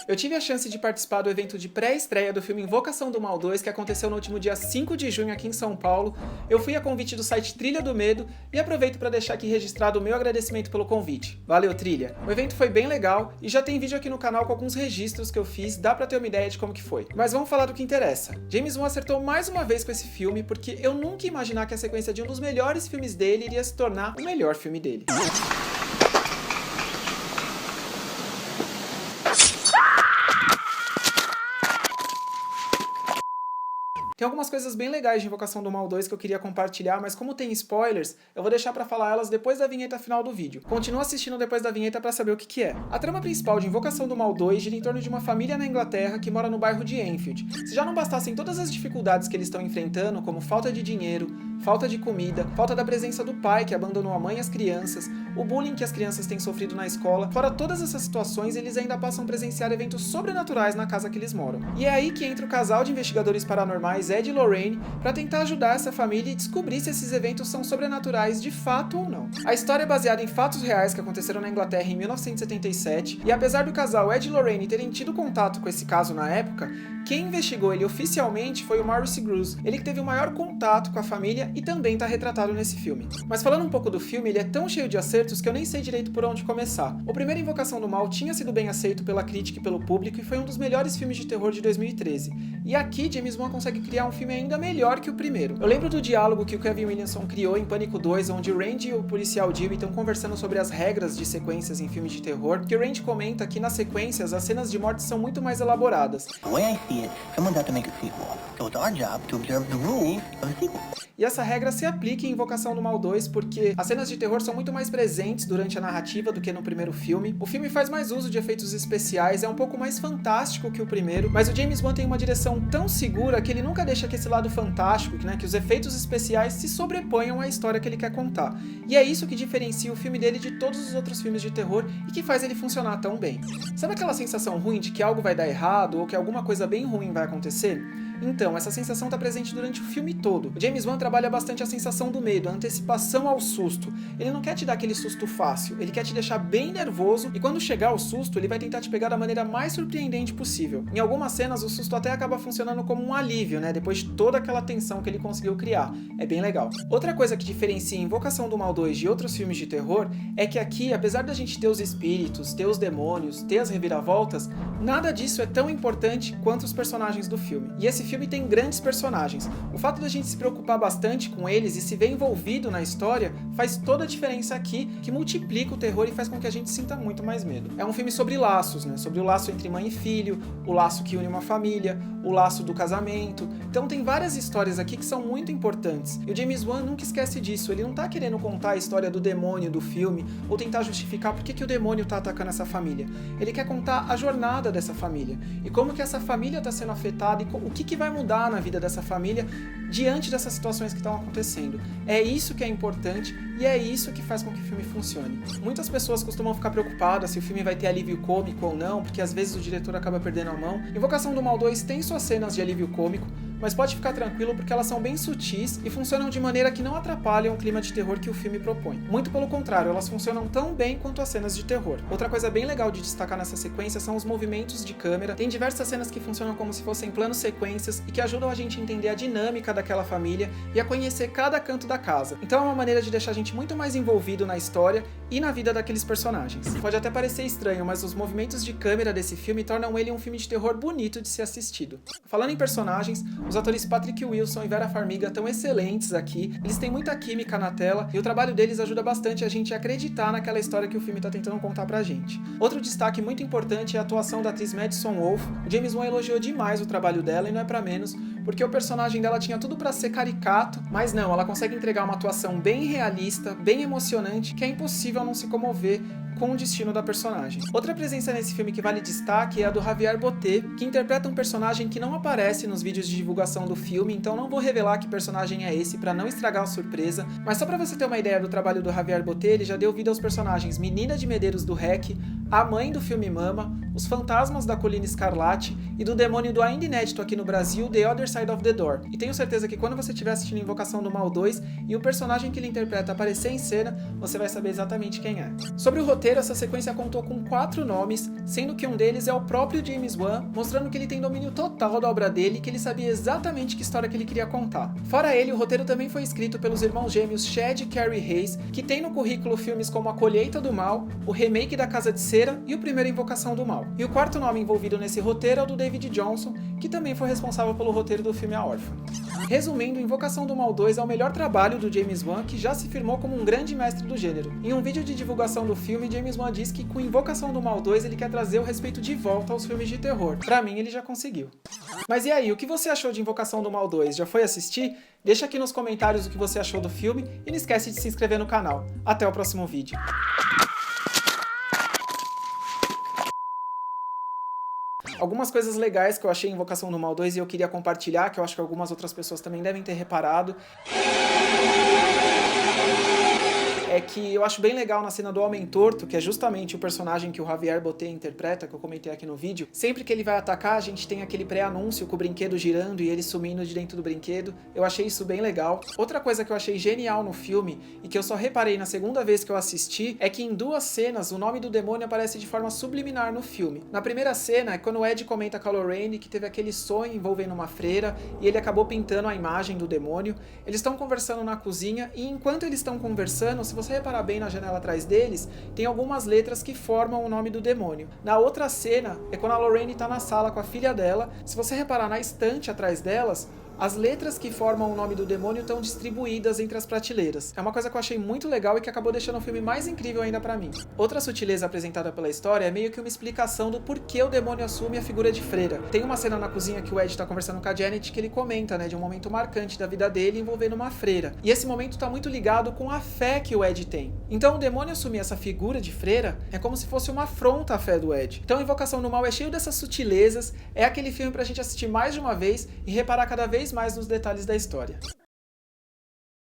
Eu tive a chance de participar do evento de pré-estreia do filme Invocação do Mal 2, que aconteceu no último dia 5 de junho aqui em São Paulo. Eu fui a convite do site Trilha do Medo e aproveito para deixar aqui registrado o meu agradecimento pelo convite. Valeu, Trilha! O evento foi bem legal e já tem vídeo aqui no canal com alguns registros que eu fiz, dá pra ter uma ideia de como que foi. Mas vamos falar do que interessa. James Wan acertou mais uma vez com esse filme, porque eu nunca ia imaginar que a sequência de um dos melhores filmes dele iria se tornar o melhor filme dele. Tem algumas coisas bem legais de Invocação do Mal 2 que eu queria compartilhar, mas como tem spoilers, eu vou deixar pra falar elas depois da vinheta final do vídeo. Continua assistindo depois da vinheta pra saber o que é. A trama principal de Invocação do Mal 2 gira em torno de uma família na Inglaterra que mora no bairro de Enfield. Se já não bastassem todas as dificuldades que eles estão enfrentando, como falta de dinheiro, falta de comida, falta da presença do pai que abandonou a mãe e as crianças, o bullying que as crianças têm sofrido na escola, fora todas essas situações, eles ainda passam a presenciar eventos sobrenaturais na casa que eles moram. E é aí que entra o casal de investigadores paranormais Ed e Lorraine para tentar ajudar essa família e descobrir se esses eventos são sobrenaturais de fato ou não. A história é baseada em fatos reais que aconteceram na Inglaterra em 1977, e apesar do casal Ed e Lorraine terem tido contato com esse caso na época, quem investigou ele oficialmente foi o Maurice Grosse, ele que teve o maior contato com a família e também está retratado nesse filme. Mas falando um pouco do filme, ele é tão cheio de acertos que eu nem sei direito por onde começar. O primeiro Invocação do Mal tinha sido bem aceito pela crítica e pelo público e foi um dos melhores filmes de terror de 2013. E aqui James Wan consegue criar um filme ainda melhor que o primeiro. Eu lembro do diálogo que o Kevin Williamson criou em Pânico 2, onde o Randy e o policial Dewey estão conversando sobre as regras de sequências em filmes de terror, que o Randy comenta que nas sequências as cenas de morte são muito mais elaboradas. E essa regra se aplica em Invocação do Mal 2 porque as cenas de terror são muito mais presentes durante a narrativa do que no primeiro filme. O filme faz mais uso de efeitos especiais, é um pouco mais fantástico que o primeiro, mas o James Wan tem uma direção tão segura que ele nunca deixa que esse lado fantástico, que os efeitos especiais se sobreponham à história que ele quer contar. E é isso que diferencia o filme dele de todos os outros filmes de terror e que faz ele funcionar tão bem. Sabe aquela sensação ruim de que algo vai dar errado ou que alguma coisa bem ruim vai acontecer? Então, essa sensação está presente durante o filme todo. O James Wan trabalha bastante a sensação do medo, a antecipação ao susto. Ele não quer te dar aquele susto fácil, ele quer te deixar bem nervoso e quando chegar o susto, ele vai tentar te pegar da maneira mais surpreendente possível. Em algumas cenas, o susto até acaba funcionando como um alívio, depois de toda aquela tensão que ele conseguiu criar. É bem legal. Outra coisa que diferencia Invocação do Mal 2 de outros filmes de terror é que aqui, apesar da gente ter os espíritos, ter os demônios, ter as reviravoltas, nada disso é tão importante quanto os personagens do filme. E esse filme tem grandes personagens. O fato da gente se preocupar bastante com eles e se ver envolvido na história faz toda a diferença aqui, que multiplica o terror e faz com que a gente sinta muito mais medo. É um filme sobre laços, sobre o laço entre mãe e filho, o laço que une uma família, o laço do casamento. Então tem várias histórias aqui que são muito importantes. E o James Wan nunca esquece disso. Ele não tá querendo contar a história do demônio do filme ou tentar justificar por que o demônio tá atacando essa família. Ele quer contar a jornada dessa família e como que essa família tá sendo afetada e o que vai mudar na vida dessa família diante dessas situações que estão acontecendo. É isso que é importante e é isso que faz com que o filme funcione. Muitas pessoas costumam ficar preocupadas se o filme vai ter alívio cômico ou não, porque às vezes o diretor acaba perdendo a mão. Invocação do Mal 2 tem suas cenas de alívio cômico, mas pode ficar tranquilo porque elas são bem sutis e funcionam de maneira que não atrapalham o clima de terror que o filme propõe. Muito pelo contrário, elas funcionam tão bem quanto as cenas de terror. Outra coisa bem legal de destacar nessa sequência são os movimentos de câmera. Tem diversas cenas que funcionam como se fossem planos sequências e que ajudam a gente a entender a dinâmica daquela família e a conhecer cada canto da casa. Então é uma maneira de deixar a gente muito mais envolvido na história e na vida daqueles personagens. Pode até parecer estranho, mas os movimentos de câmera desse filme tornam ele um filme de terror bonito de ser assistido. Falando em personagens, os atores Patrick Wilson e Vera Farmiga estão excelentes aqui, eles têm muita química na tela e o trabalho deles ajuda bastante a gente a acreditar naquela história que o filme está tentando contar pra gente. Outro destaque muito importante é a atuação da atriz Madison Wolfe. O James Wan elogiou demais o trabalho dela e não é pra menos, porque o personagem dela tinha tudo pra ser caricato, mas não, ela consegue entregar uma atuação bem realista, bem emocionante, que é impossível não se comover com o destino da personagem. Outra presença nesse filme que vale destaque é a do Javier Botet, que interpreta um personagem que não aparece nos vídeos de divulgação do filme, então não vou revelar que personagem é esse para não estragar a surpresa, mas só para você ter uma ideia do trabalho do Javier Botet, ele já deu vida aos personagens Menina de Medeiros do REC, a mãe do filme Mama, os fantasmas da Colina Escarlate e do demônio do ainda inédito aqui no Brasil, The Other Side of the Door. E tenho certeza que quando você estiver assistindo Invocação do Mal 2 e o personagem que ele interpreta aparecer em cena, você vai saber exatamente quem é. Sobre o roteiro, roteiro, essa sequência contou com 4 nomes, sendo que um deles é o próprio James Wan, mostrando que ele tem domínio total da obra dele e que ele sabia exatamente que história que ele queria contar. Fora ele, o roteiro também foi escrito pelos irmãos gêmeos Chad e Carrie Hayes, que tem no currículo filmes como A Colheita do Mal, o remake da Casa de Cera e o primeiro Invocação do Mal. E o quarto nome envolvido nesse roteiro é o do David Johnson, que também foi responsável pelo roteiro do filme A Órfã. Resumindo, Invocação do Mal 2 é o melhor trabalho do James Wan, que já se firmou como um grande mestre do gênero. Em um vídeo de divulgação do filme, James Wan diz que com Invocação do Mal 2 ele quer trazer o respeito de volta aos filmes de terror. Pra mim, ele já conseguiu. Mas e aí, o que você achou de Invocação do Mal 2? Já foi assistir? Deixa aqui nos comentários o que você achou do filme e não esquece de se inscrever no canal. Até o próximo vídeo. Algumas coisas legais que eu achei em Invocação do Mal 2 e eu queria compartilhar, que eu acho que algumas outras pessoas também devem ter reparado, é que eu acho bem legal na cena do Homem Torto, que é justamente o personagem que o Javier Botet interpreta, que eu comentei aqui no vídeo. Sempre que ele vai atacar, a gente tem aquele pré-anúncio com o brinquedo girando e ele sumindo de dentro do brinquedo. Eu achei isso bem legal. Outra coisa que eu achei genial no filme, e que eu só reparei na segunda vez que eu assisti, é que em 2 cenas o nome do demônio aparece de forma subliminar no filme. Na primeira cena é quando o Ed comenta com a Lorraine que teve aquele sonho envolvendo uma freira e ele acabou pintando a imagem do demônio. Eles estão conversando na cozinha e enquanto eles estão conversando, se você reparar bem na janela atrás deles, tem algumas letras que formam o nome do demônio. Na outra cena é quando a Lorraine tá na sala com a filha dela. Se você reparar na estante atrás delas, as letras que formam o nome do demônio estão distribuídas entre as prateleiras. É uma coisa que eu achei muito legal e que acabou deixando o filme mais incrível ainda pra mim. Outra sutileza apresentada pela história é meio que uma explicação do porquê o demônio assume a figura de freira. Tem uma cena na cozinha que o Ed tá conversando com a Janet que ele comenta, de um momento marcante da vida dele envolvendo uma freira. E esse momento tá muito ligado com a fé que o Ed tem. Então o demônio assumir essa figura de freira é como se fosse uma afronta à fé do Ed. Então Invocação do Mal é cheio dessas sutilezas, é aquele filme pra gente assistir mais de uma vez e reparar cada vez mais nos detalhes da história.